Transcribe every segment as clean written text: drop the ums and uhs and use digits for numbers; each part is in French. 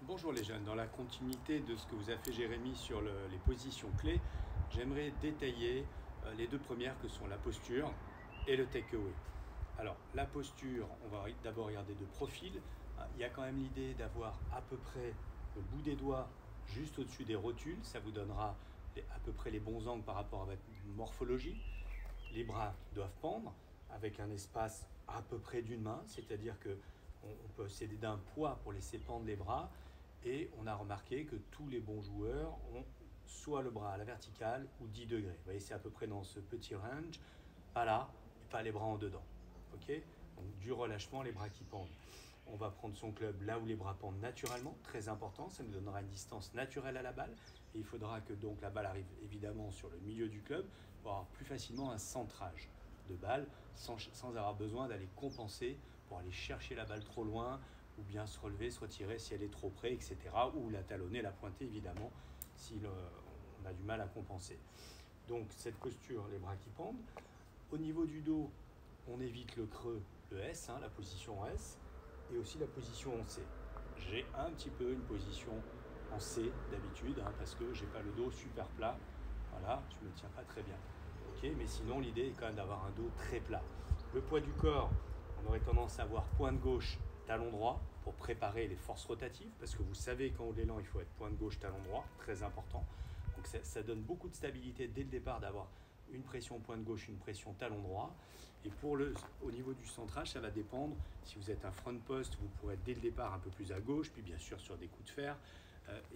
Bonjour les jeunes, dans la continuité de ce que vous a fait Jérémy sur les positions clés, j'aimerais détailler les deux premières que sont la posture et le takeaway. Alors la posture, on va d'abord regarder de profil. Il y a quand même l'idée d'avoir à peu près le bout des doigts juste au-dessus des rotules, ça vous donnera à peu près les bons angles par rapport à votre morphologie. Les bras doivent pendre avec un espace à peu près d'une main, c'est-à-dire que on peut s'aider d'un poids pour laisser pendre les bras, et on a remarqué que tous les bons joueurs ont soit le bras à la verticale ou 10 degrés. Vous voyez, c'est à peu près dans ce petit range, pas là, et pas les bras en dedans. Okay, donc du relâchement, les bras qui pendent. On va prendre son club là où les bras pendent naturellement, très important, ça nous donnera une distance naturelle à la balle, et il faudra que donc la balle arrive évidemment sur le milieu du club pour avoir plus facilement un centrage de balle sans avoir besoin d'aller compenser pour aller chercher la balle trop loin ou bien se relever, se retirer si elle est trop près, etc. Ou la talonner, la pointer évidemment si on a du mal à compenser. Donc cette posture, les bras qui pendent. Au niveau du dos, on évite le creux, le S, la position en S, et aussi la position en C. J'ai un petit peu une position en C d'habitude, parce que j'ai pas le dos super plat. Voilà, je me tiens pas très bien. Okay, mais sinon, l'idée est quand même d'avoir un dos très plat. Le poids du corps, on aurait tendance à avoir pointe gauche, talon droit, pour préparer les forces rotatives, parce que vous savez qu'en haut de l'élan, il faut être pointe gauche, talon droit, très important. Donc ça donne beaucoup de stabilité dès le départ d'avoir une pression pointe gauche, une pression talon droit. Et au niveau du centrage, ça va dépendre. Si vous êtes un front post, vous pourrez être dès le départ un peu plus à gauche, puis bien sûr sur des coups de fer.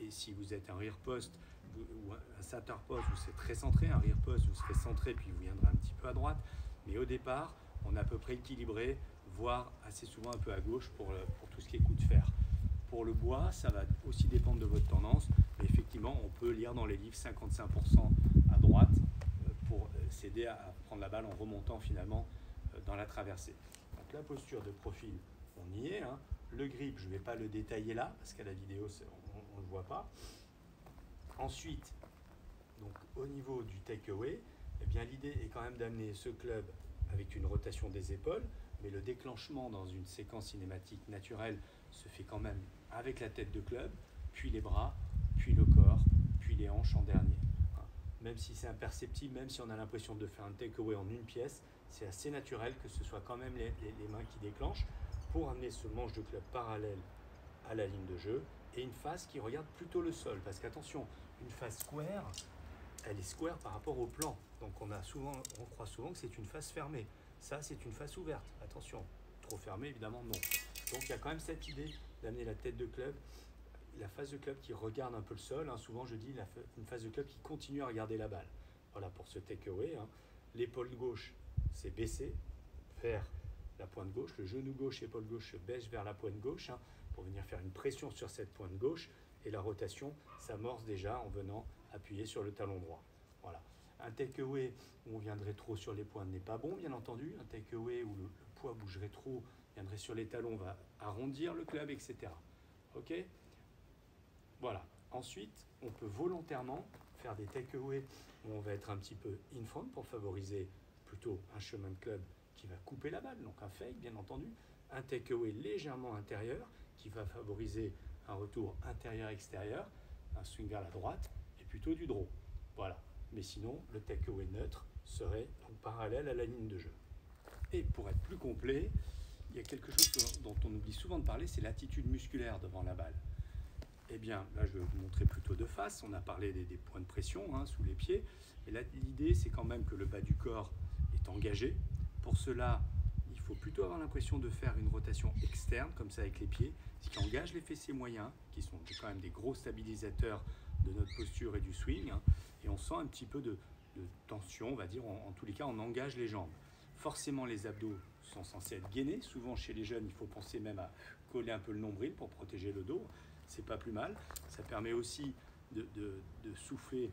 Et si vous êtes un rear post ou un center post, vous serez très centré. Un rear post, vous serez centré, puis vous viendrez un petit peu à droite. Mais au départ, on est à peu près équilibré, voire assez souvent un peu à gauche pour tout ce qui est coup de fer. Pour le bois, ça va aussi dépendre de votre tendance. Mais effectivement, on peut lire dans les livres 55% à droite pour s'aider à prendre la balle en remontant finalement dans la traversée. Donc la posture de profil, on y est. Le grip, je ne vais pas le détailler là, parce qu'à la vidéo, on ne le voit pas. Ensuite, donc, au niveau du takeaway, eh bien, l'idée est quand même d'amener ce club avec une rotation des épaules, mais le déclenchement dans une séquence cinématique naturelle se fait quand même avec la tête de club, puis les bras, puis le corps, puis les hanches en dernier. Même si c'est imperceptible, même si on a l'impression de faire un takeaway en une pièce, c'est assez naturel que ce soit quand même les mains qui déclenchent pour amener ce manche de club parallèle à la ligne de jeu et une face qui regarde plutôt le sol. Parce qu'attention, une face square, elle est square par rapport au plan. Donc on croit souvent que c'est une face fermée. Ça, c'est une face ouverte. Attention, trop fermée, évidemment, non. Donc il y a quand même cette idée d'amener la tête de club, la face de club qui regarde un peu le sol. Souvent, je dis une face de club qui continue à regarder la balle. Voilà pour ce takeaway. L'épaule gauche, c'est baissé vers la pointe gauche. Le genou gauche, épaule gauche se baisse vers la pointe gauche pour venir faire une pression sur cette pointe gauche. Et la rotation s'amorce déjà en venant appuyer sur le talon droit. Voilà. Un takeaway où on viendrait trop sur les pointes n'est pas bon, bien entendu. Un takeaway où le poids bougerait trop, viendrait sur les talons, va arrondir le club, etc. Ok ? Voilà. Ensuite, on peut volontairement faire des takeaways où on va être un petit peu in front pour favoriser plutôt un chemin de club qui va couper la balle, donc un fake bien entendu, un takeaway légèrement intérieur qui va favoriser un retour intérieur-extérieur, un swing vers la droite et plutôt du draw. Voilà. Mais sinon, le takeaway neutre serait donc parallèle à la ligne de jeu. Et pour être plus complet, il y a quelque chose dont on oublie souvent de parler, c'est l'attitude musculaire devant la balle. Eh bien, là, je vais vous montrer plutôt de face. On a parlé des points de pression sous les pieds. Et là, l'idée, c'est quand même que le bas du corps est engagé. Pour cela, il faut plutôt avoir l'impression de faire une rotation externe, comme ça avec les pieds, ce qui engage les fessiers moyens, qui sont quand même des gros stabilisateurs de notre posture et du swing. Et on sent un petit peu de tension, on va dire. En tous les cas, on engage les jambes. Forcément, les abdos sont censés être gainés. Souvent, chez les jeunes, il faut penser même à coller un peu le nombril pour protéger le dos. C'est pas plus mal. Ça permet aussi de souffler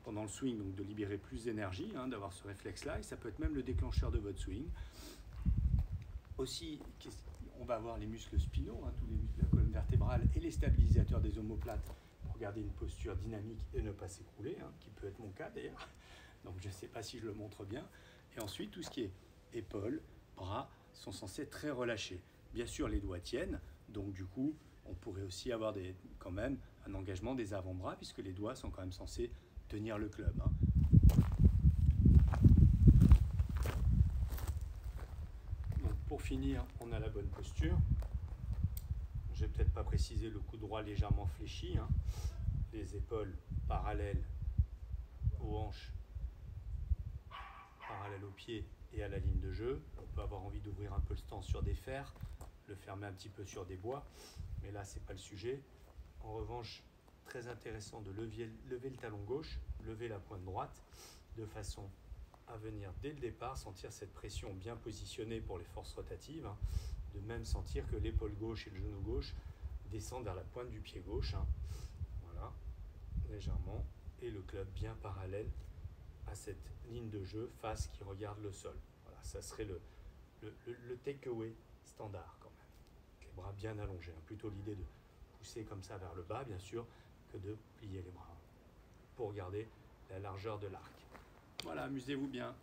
pendant le swing, donc de libérer plus d'énergie, d'avoir ce réflexe-là, et ça peut être même le déclencheur de votre swing. Aussi, on va avoir les muscles spinaux, tous les muscles de la colonne vertébrale et les stabilisateurs des omoplates pour garder une posture dynamique et ne pas s'écrouler, qui peut être mon cas d'ailleurs. Donc je ne sais pas si je le montre bien. Et ensuite, tout ce qui est épaules, bras sont censés être très relâchés. Bien sûr, les doigts tiennent, donc du coup, On pourrait aussi avoir quand même un engagement des avant-bras, puisque les doigts sont quand même censés tenir le club. Donc, pour finir, on a la bonne posture. Je vais peut-être pas préciser le coup droit légèrement fléchi, les épaules parallèles aux hanches, parallèles aux pieds et à la ligne de jeu. On peut avoir envie d'ouvrir un peu le stance sur des fers, le fermer un petit peu sur des bois, mais là c'est pas le sujet. En revanche, très intéressant de lever le talon gauche, lever la pointe droite, de façon à venir dès le départ sentir cette pression bien positionnée pour les forces rotatives, de même sentir que l'épaule gauche et le genou gauche descendent vers la pointe du pied gauche, voilà, légèrement, et le club bien parallèle à cette ligne de jeu face qui regarde le sol. Voilà, ça serait le take-away standard quand même. Les bras bien allongés, plutôt l'idée de pousser comme ça vers le bas bien sûr que de plier les bras pour garder la largeur de l'arc. Voilà, amusez-vous bien.